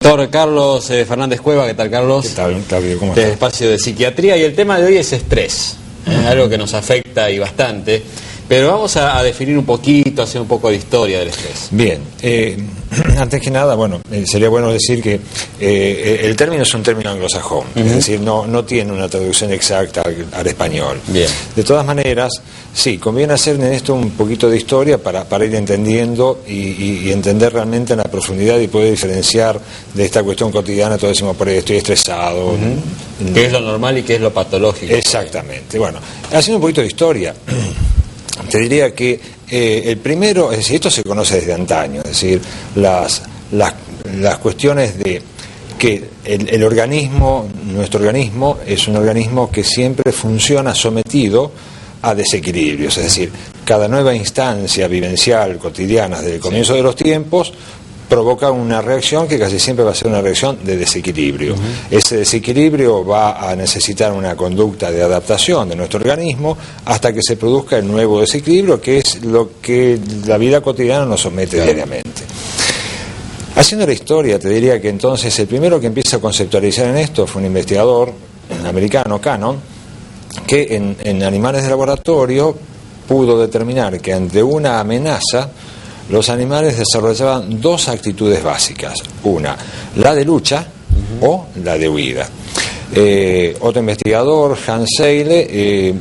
Doctor Carlos Fernández Cueva, ¿qué tal, Carlos? ¿Qué tal, Octavio? ¿Cómo Del estás? espacio de psiquiatría, y el tema de hoy es estrés, algo que nos afecta y bastante, pero vamos a definir un poquito, hacer un poco de historia del estrés. Bien, antes que nada, bueno, sería bueno decir que el término es un término anglosajón, es decir, no tiene una traducción exacta al español. Bien. De todas maneras, sí, conviene hacer en esto un poquito de historia para ir entendiendo y entender realmente en la profundidad y poder diferenciar de esta cuestión cotidiana. Todos decimos, por ahí estoy estresado. ¿Qué es lo normal y qué es lo patológico? Exactamente. Bueno, haciendo un poquito de historia, te diría que el primero, es decir, esto se conoce desde antaño, es decir, las cuestiones de que el organismo, nuestro organismo, es un organismo que siempre funciona sometido a desequilibrios, es decir, cada nueva instancia vivencial cotidiana desde el comienzo de los tiempos provoca una reacción que casi siempre va a ser una reacción de desequilibrio. Ese desequilibrio va a necesitar una conducta de adaptación de nuestro organismo hasta que se produzca el nuevo desequilibrio, que es lo que la vida cotidiana nos somete diariamente. Haciendo la historia, te diría que entonces el primero que empieza a conceptualizar en esto fue un investigador americano, Cannon, que en animales de laboratorio pudo determinar que ante una amenaza los animales desarrollaban dos actitudes básicas: una, la de lucha, o la de huida. Otro investigador, Hans Seyle,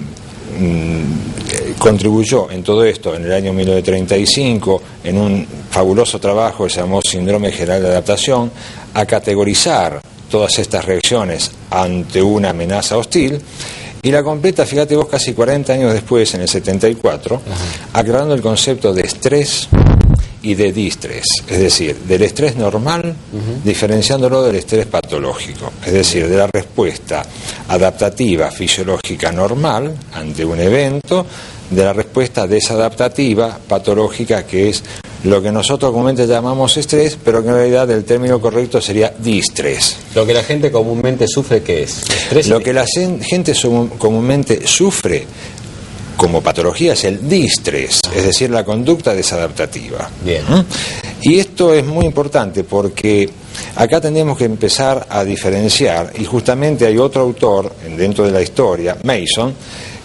contribuyó en todo esto en el año 1935 en un fabuloso trabajo que se llamó Síndrome General de Adaptación, a categorizar todas estas reacciones ante una amenaza hostil, y la completa, fíjate vos, casi 40 años después, en el 74, aclarando el concepto de estrés y de distrés, es decir, del estrés normal, diferenciándolo del estrés patológico, es decir, de la respuesta adaptativa fisiológica normal ante un evento, de la respuesta desadaptativa patológica, que es lo que nosotros comúnmente llamamos estrés, pero que en realidad el término correcto sería distrés. Lo que la gente comúnmente sufre, ¿qué es? ¿Estrés? Lo que la gente comúnmente sufre como patología es el distrés, es decir, la conducta desadaptativa. Bien. Y esto es muy importante porque acá tendríamos que empezar a diferenciar, y justamente hay otro autor dentro de la historia, Mason,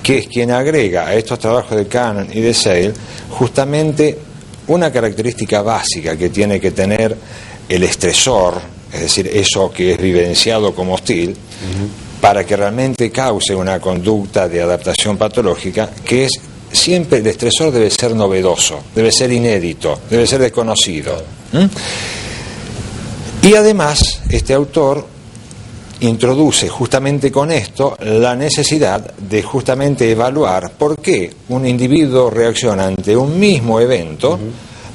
que es quien agrega a estos trabajos de Cannon y de Seyle justamente una característica básica que tiene que tener el estresor, es decir, eso que es vivenciado como hostil, para que realmente cause una conducta de adaptación patológica, que es siempre el estresor debe ser novedoso, debe ser inédito, debe ser desconocido. Y además, este autor introduce justamente con esto la necesidad de justamente evaluar por qué un individuo reacciona ante un mismo evento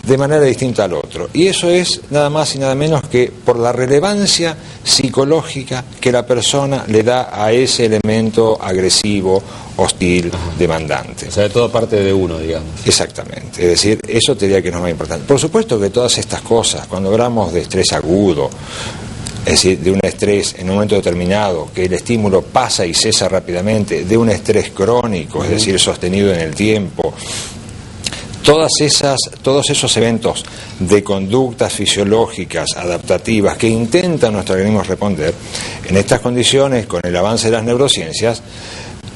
de manera distinta al otro. Y eso es nada más y nada menos que por la relevancia psicológica que la persona le da a ese elemento agresivo, hostil, demandante. O sea, de toda parte de uno, digamos. Exactamente, es decir, eso te diría que es lo más importante. Por supuesto que todas estas cosas, cuando hablamos de estrés agudo, es decir, de un estrés en un momento determinado, que el estímulo pasa y cesa rápidamente, de un estrés crónico, es decir, sostenido en el tiempo, todos esos eventos de conductas fisiológicas, adaptativas, que intenta nuestro organismo responder, en estas condiciones, con el avance de las neurociencias,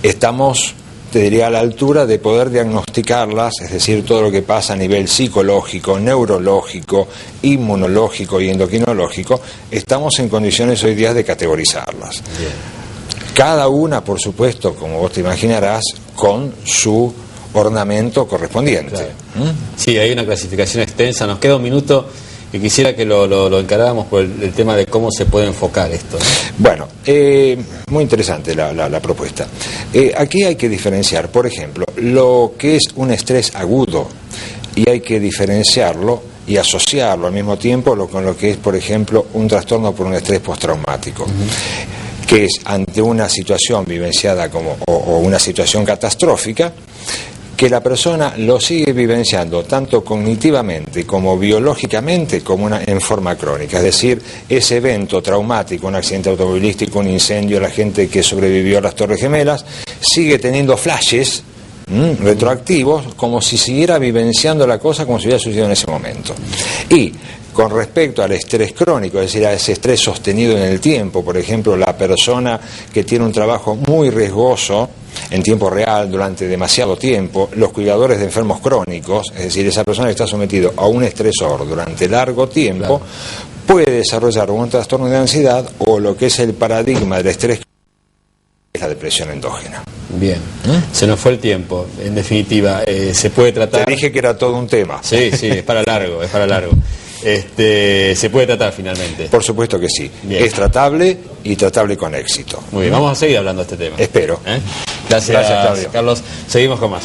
estamos, te diría, a la altura de poder diagnosticarlas, es decir, todo lo que pasa a nivel psicológico, neurológico, inmunológico y endocrinológico, estamos en condiciones hoy día de categorizarlas. Bien. Cada una, por supuesto, como vos te imaginarás, con su ornamento correspondiente. Claro. Sí, hay una clasificación extensa. Nos queda un minuto y quisiera que lo encaráramos por el tema de cómo se puede enfocar esto, ¿no? Bueno, muy interesante la propuesta. Aquí hay que diferenciar, por ejemplo, lo que es un estrés agudo, y hay que diferenciarlo y asociarlo al mismo tiempo con lo que es, por ejemplo, un trastorno por un estrés postraumático, que es ante una situación vivenciada o una situación catastrófica, que la persona lo sigue vivenciando tanto cognitivamente como biológicamente como en forma crónica. Es decir, ese evento traumático, un accidente automovilístico, un incendio, la gente que sobrevivió a las Torres Gemelas, sigue teniendo flashes retroactivos como si siguiera vivenciando la cosa como si hubiera sucedido en ese momento. Y Con respecto al estrés crónico, es decir, a ese estrés sostenido en el tiempo, por ejemplo, la persona que tiene un trabajo muy riesgoso en tiempo real durante demasiado tiempo, los cuidadores de enfermos crónicos, es decir, esa persona que está sometido a un estresor durante largo tiempo, puede desarrollar un trastorno de ansiedad o lo que es el paradigma del estrés, es la depresión endógena. Bien, se nos fue el tiempo. En definitiva, se puede tratar... Te dije que era todo un tema. Sí, es para largo, es para largo. Se puede tratar finalmente. Por supuesto que sí. Bien. Es tratable y tratable con éxito. Muy bien, vamos a seguir hablando de este tema. Espero. Gracias, Gracias, Claudio. Carlos. Seguimos con más.